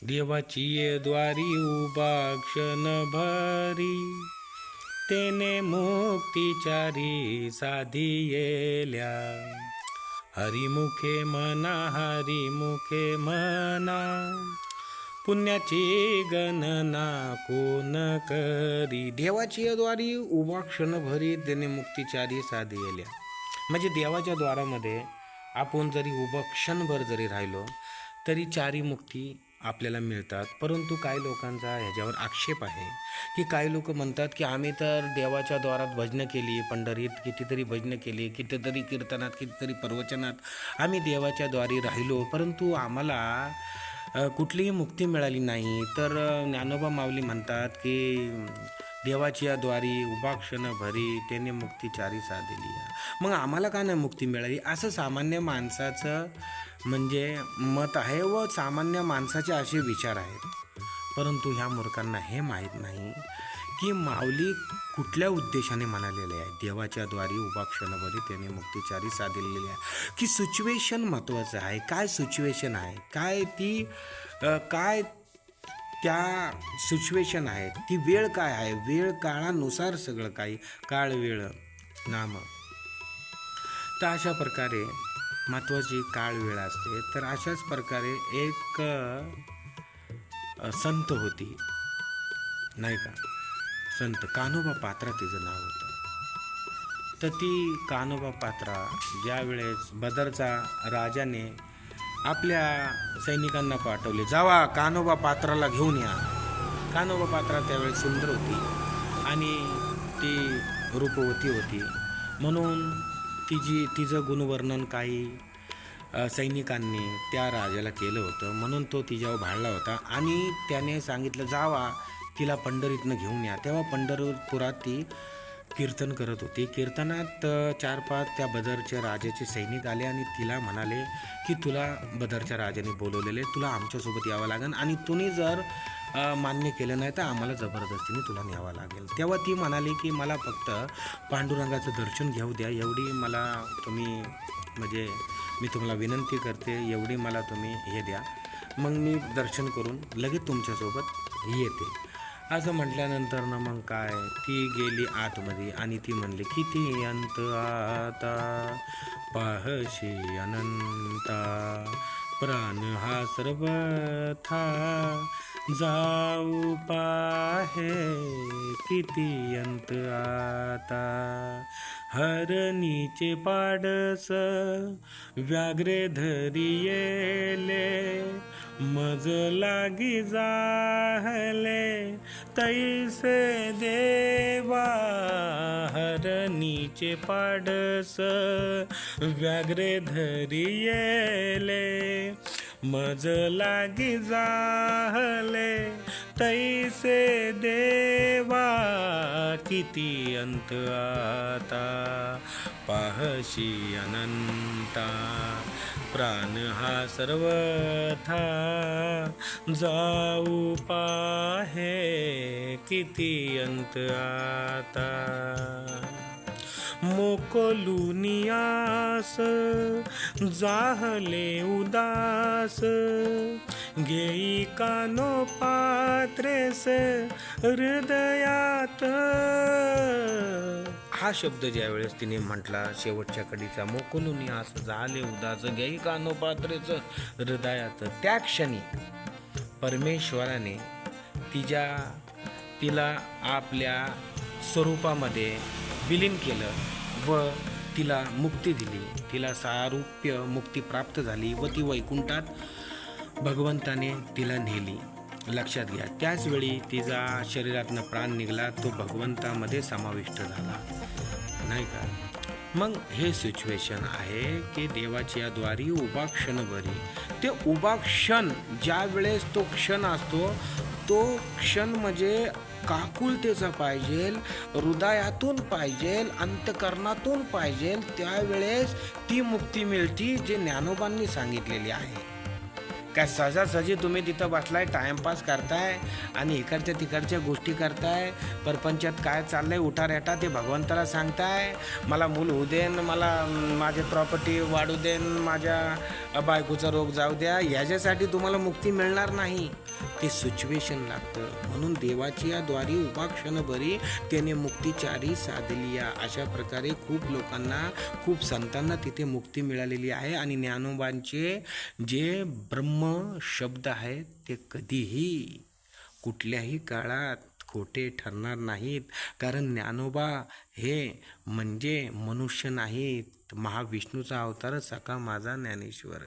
देवाची ये द्वारी उभा क्षण भरी, तेने मुक्तिचारी साधियेल्या. हरिमुखे म्हणा, हरिमुखे म्हणा, पुण्याची गणना कोण करी. देवाची ये द्वारी उभा क्षण भरी, तेने मुक्तिचारी साधियेल्या. म्हणजे देवाच्या द्वारामध्ये आपण जरी उभं क्षणभर जरी राहिलो तरी चारी मुक्ती आपल्याला मिळतात. परंतु काही लोकांचा ह्याच्यावर आक्षेप आहे की काही लोक म्हणतात की आम्ही तर देवाच्या द्वारात भजनं केली, पंढरीत कितीतरी भजनं केली, कितीतरी कीर्तनात, कितीतरी प्रवचनात आम्ही देवाच्या द्वारी राहिलो, परंतु आम्हाला कुठलीही मुक्ती मिळाली नाही. तर ज्ञानोबा माऊली म्हणतात की देवाची या द्वारी उभा क्षण भरी, त्याने मुक्तिचारी साधिली. मग आम्हाला का नाही मुक्ती मिळाली, असं सामान्य माणसाचं म्हणजे मत आहे व सामान्य माणसाचे असे विचार आहेत. परंतु ह्या मूर्खांना हे माहीत नाही की माऊली कुठल्या उद्देशाने म्हणालेले आहे. देवाच्या द्वारी उभा क्षणभरी त्याने मुक्तिचारी साधिलेली आहे की सिच्युएशन महत्त्वाचं आहे. काय सिच्युएशन आहे, काय त्या सिच्युएशन आहे, ती वेळ काय आहे, वेळ काळानुसार सगळं काही, काळ वेळ नाम. तर अशा प्रकारे महत्त्वाची काळ वेळ असते. तर अशाच प्रकारे एक संत होती नाही का, संत कान्होबा पात्रा तिचं नाव होतं. तर ती कान्होबा पात्रा ज्या वेळेस बदरचा राजाने आपल्या सैनिकांना पाठवले, जावा कान्होबा पात्राला घेऊन या. कान्होबा पात्रा त्यावेळेस सुंदर होती आणि ती रूपवती होती, म्हणून तिचं गुणवर्णन काही सैनिकांनी त्या राजाला केलं होतं, म्हणून तो तिच्यावर भाळला होता आणि त्याने सांगितलं जावा तिला पंढरीतनं घेऊन या. तेव्हा पंढरपुरात ती कीर्तन करत होती. कीर्तनात 4-5 त्या बदरच्या राजाचे सैनिक आले आणि तिला म्हणाले की तुला बदरच्या राजाने बोलवलेले, तुला आमच्यासोबत यावं लागेल आणि तुम्ही जर मान्य केलं नाही तर आम्हाला जबरदस्तीने तुला न्यावं लागेल. तेव्हा ती म्हणाली की मला फक्त पांडुरंगाचं दर्शन घेऊ द्या, एवढी मला तुम्ही म्हणजे मी तुम्हाला विनंती करते, एवढी मला तुम्ही हे द्या, मग मी दर्शन करून लगेच तुमच्यासोबत येते. असं म्हटल्यानंतर ना मग काय, ती गेली आतमध्ये आणि ती म्हणली किती अंत आता पाहशी अनंता, प्राण हा सर्वथा जाऊ पाहे, किती अंत आता. हरणीचे पाडस व्याघ्रे धरियेले, मज लागी जाहले तैसे देवा. हरणीचे पाडस व्याघ्रे धरियेले, मज लागी जाहले तैसे देवा, किती अंत आता पाहशी अनंता, प्राण हा सर्वथा जाऊ पाहे, किती अंत आता. मोकलुनियास जाहले उदास, घेई कानो पात्रेस हृदयात. हा शब्द ज्या वेळेस तिने म्हटला शेवटच्या कडीचा, मोकलुनियास झाले उदास, घेई कानो पात्रेस हृदयात, त्या क्षणी परमेश्वराने तिला आपल्या स्वरूपामध्ये विलीन केलं व तिला मुक्ती दिली. तिला सारूप्य मुक्ती प्राप्त झाली व ती वैकुंठात भगवंताने तिला नेली. लक्षात घ्या, त्याचवेळी तिचा शरीरातनं प्राण निघाला, तो भगवंतामध्ये समाविष्ट झाला नाही का. मग हे सिच्युएशन आहे की देवाच्या द्वारी उभा क्षण भरी. ते उभा क्षण ज्या वेळेस तो क्षण असतो, तो क्षण म्हणजे काकुलतेचा पाहिजे, हृदयातून पाहिजे, अंतकरणातून पाहिजे, त्यावेळेस ती मुक्ती मिळती जे ज्ञानोबांनी सांगितलेली आहे. काय सहजासहजी तुम्ही तिथं बसलाय, टाइमपास करताय आणि इकडच्या तिकडच्या गोष्टी करताय. परपंचात काय चाललंय उठारेटा ते भगवंताला सांगताय. मला मूल होऊ देन, मला माझे प्रॉपर्टी वाढू देन, माझ्या बायकोचा रोग जाऊ द्या. ह्याच्यासाठी तुम्हाला मुक्ती मिळणार नाही. ते सिच्युएशन लागतं. म्हणून देवाची या द्वारी उभा क्षणभरी त्याने मुक्तीचारी साधलिया. अशा प्रकारे खूप लोकांना, खूप संतांना तिथे मुक्ती मिळालेली आहे. आणि ज्ञानोबांचे जे ब्रह्म शब्द आहेत ते कधीही कुठल्याही काळात खोटे ठरणार नाहीत. कारण ज्ञानोबा हे म्हणजे मनुष्य नाहीत, महाविष्णूचा अवतारच सखा माझा ज्ञानेश्वर.